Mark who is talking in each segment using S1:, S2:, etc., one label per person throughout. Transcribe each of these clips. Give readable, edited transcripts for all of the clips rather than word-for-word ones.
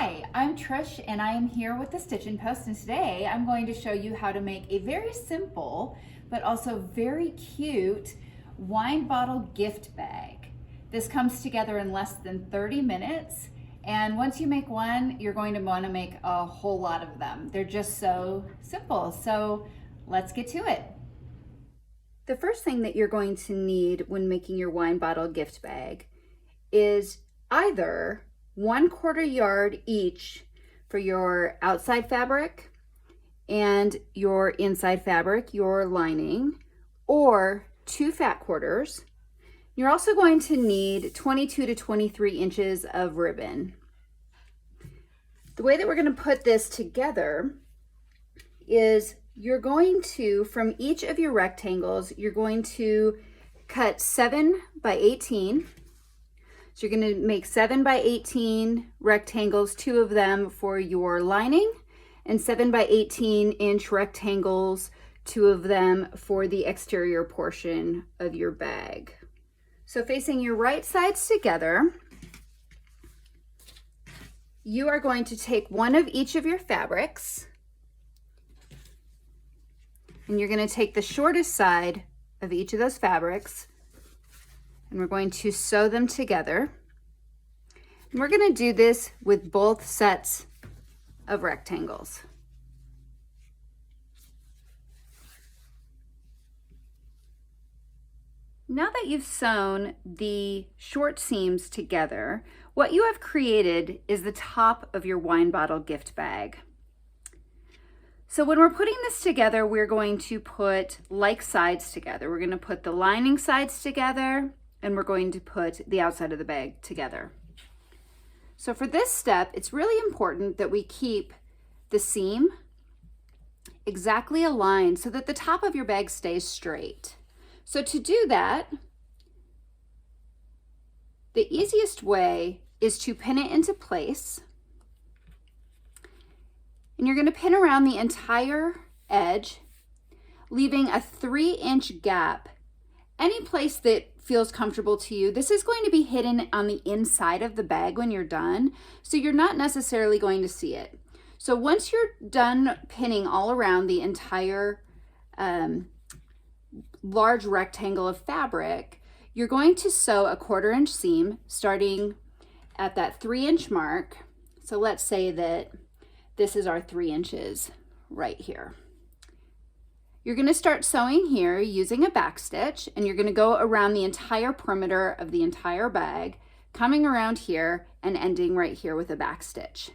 S1: Hi, I'm Trish and I am here with the Stitchin Post, and today I'm going to show you how to make a very simple but also very cute wine bottle gift bag. This comes together in less than 30 minutes, and once you make one, you're going to want to make a whole lot of them. They're just so simple, so let's get to it. The first thing that you're going to need when making your wine bottle gift bag is either 1/4 yard each for your outside fabric and your inside fabric, your lining, or 2 fat quarters. You're also going to need 22 to 23 inches of ribbon. The way that we're going to put this together is you're going to, from each of your rectangles, you're going to cut 7 by 18. So you're going to make 7 by 18 rectangles, 2 of them for your lining, and 7 by 18-inch rectangles, 2 of them for the exterior portion of your bag. So facing your right sides together, you are going to take one of each of your fabrics, and you're going to take the shortest side of each of those fabrics, and we're going to sew them together. And we're going to do this with both sets of rectangles. Now that you've sewn the short seams together, what you have created is the top of your wine bottle gift bag. So when we're putting this together, we're going to put like sides together. We're going to put the lining sides together, and we're going to put the outside of the bag together. So for this step, it's really important that we keep the seam exactly aligned so that the top of your bag stays straight. So to do that, the easiest way is to pin it into place. And you're going to pin around the entire edge, leaving a 3-inch gap any place that feels comfortable to you. This is going to be hidden on the inside of the bag when you're done, so you're not necessarily going to see it. So once you're done pinning all around the entire large rectangle of fabric, you're going to sew a 1/4 inch seam starting at that 3-inch mark. So let's say that this is our 3 inches right here. You're going to start sewing here using a back stitch, and you're going to go around the entire perimeter of the entire bag, coming around here and ending right here with a back stitch.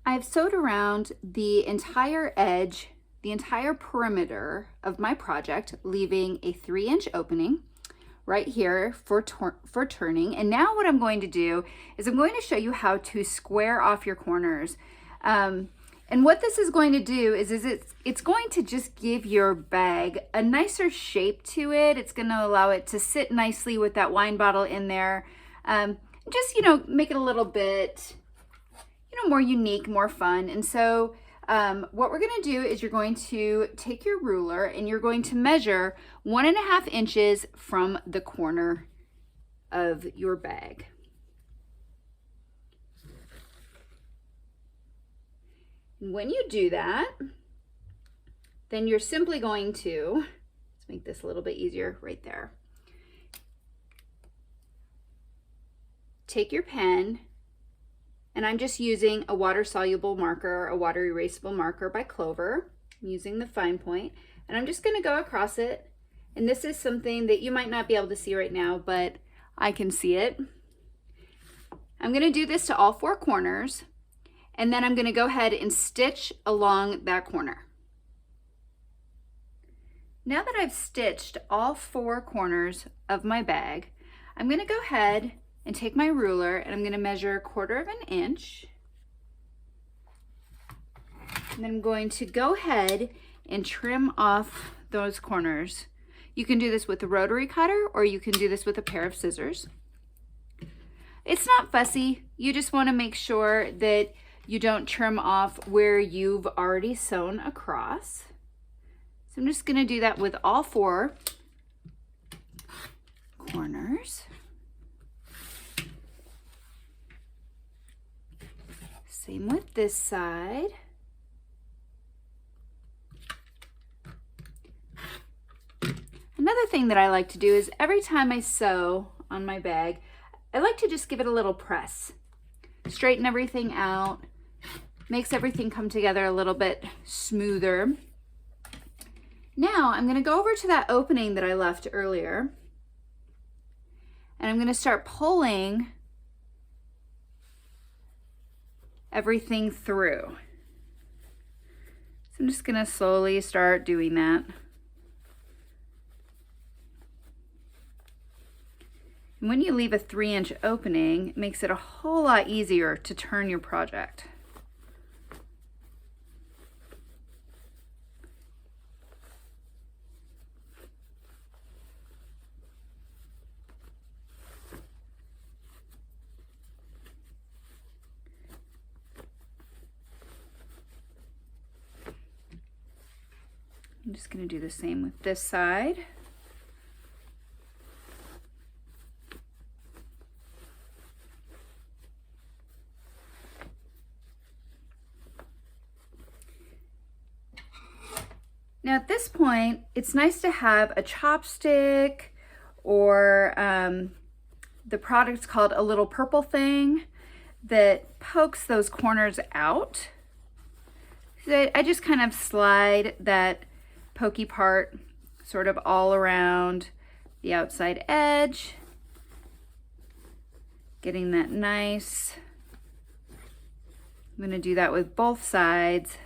S1: I've sewed around the entire edge, the entire perimeter of my project, leaving a 3-inch opening right here for turning. And now what I'm going to do is I'm going to show you how to square off your corners. And what this is going to do is it's going to just give your bag a nicer shape to it. It's going to allow it to sit nicely with that wine bottle in there. Just, make it a little bit, more unique, more fun. And so what we're going to do is you're going to take your ruler and you're going to measure 1.5 inches from the corner of your bag. When you do that, then you're simply going to, let's make this a little bit easier right there. Take your pen, and I'm just using a water-soluble marker, a water erasable marker by Clover. I'm using the fine point, and I'm just going to go across it. And this is something that you might not be able to see right now, but I can see it. I'm going to do this to all 4 corners. And then I'm going to go ahead and stitch along that corner. Now that I've stitched all 4 corners of my bag, I'm going to go ahead and take my ruler and I'm going to measure 1/4 inch. And then I'm going to go ahead and trim off those corners. You can do this with a rotary cutter, or you can do this with a pair of scissors. It's not fussy. You just want to make sure that you don't trim off where you've already sewn across. So I'm just going to do that with all 4 corners. Same with this side. Another thing that I like to do is every time I sew on my bag, I like to just give it a little press. Straighten everything out, makes everything come together a little bit smoother. Now I'm going to go over to that opening that I left earlier, and I'm going to start pulling everything through. So I'm just going to slowly start doing that. And when you leave a 3-inch opening, it makes it a whole lot easier to turn your project. I'm just going to do the same with this side. Now at this point, it's nice to have a chopstick or the product's called a little purple thing that pokes those corners out. So I just kind of slide that pokey part sort of all around the outside edge, getting that nice. I'm going to do that with both sides.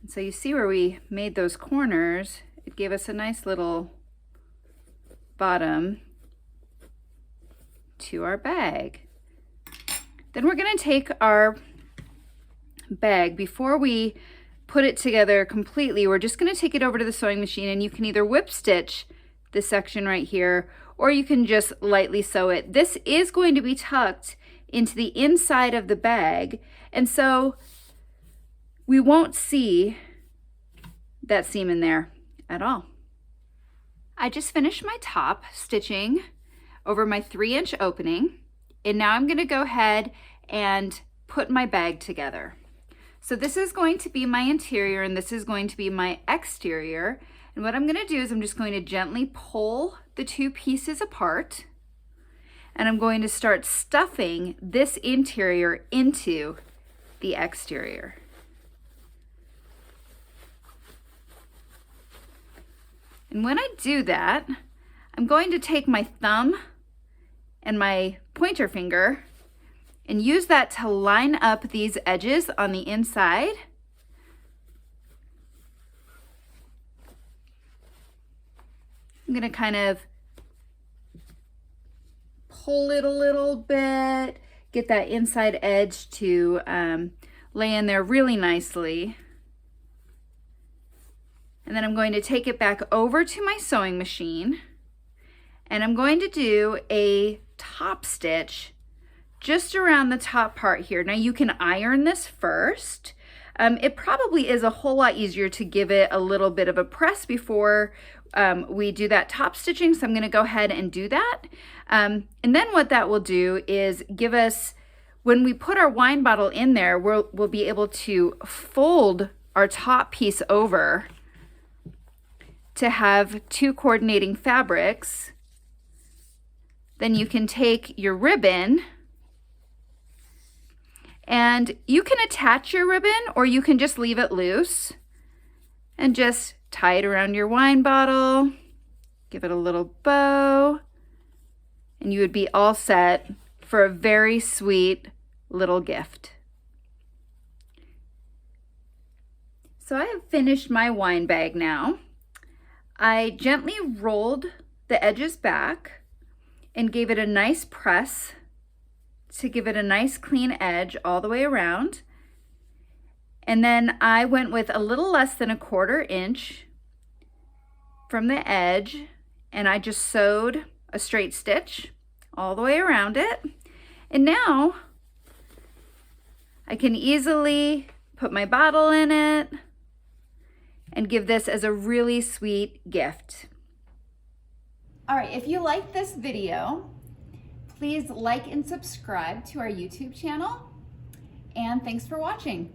S1: And so you see where we made those corners, it gave us a nice little bottom to our bag. Then we're going to take our bag, before we put it together completely, we're just going to take it over to the sewing machine, and you can either whip stitch this section right here, or you can just lightly sew it. This is going to be tucked into the inside of the bag, and so we won't see that seam in there at all. I just finished my top stitching over my 3-inch opening, and now I'm going to go ahead and put my bag together. So this is going to be my interior and this is going to be my exterior. And what I'm going to do is I'm just going to gently pull the two pieces apart, and I'm going to start stuffing this interior into the exterior. And when I do that, I'm going to take my thumb and my pointer finger and use that to line up these edges on the inside. I'm going to kind of pull it a little bit, get that inside edge to lay in there really nicely. And then I'm going to take it back over to my sewing machine, and I'm going to do a top stitch just around the top part here. Now you can iron this first. It probably is a whole lot easier to give it a little bit of a press before we do that top stitching, so I'm going to go ahead and do that. And then what that will do is give us, when we put our wine bottle in there, we'll be able to fold our top piece over to have two coordinating fabrics. Then you can take your ribbon, and you can attach your ribbon or you can just leave it loose and just tie it around your wine bottle, give it a little bow, and you would be all set for a very sweet little gift. So I have finished my wine bag now. I gently rolled the edges back and gave it a nice press to give it a nice clean edge all the way around. And then I went with a little less than 1/4 inch from the edge, and I just sewed a straight stitch all the way around it. And now I can easily put my bottle in it and give this as a really sweet gift. All right, if you like this video, Please like and subscribe to our YouTube channel, and thanks for watching.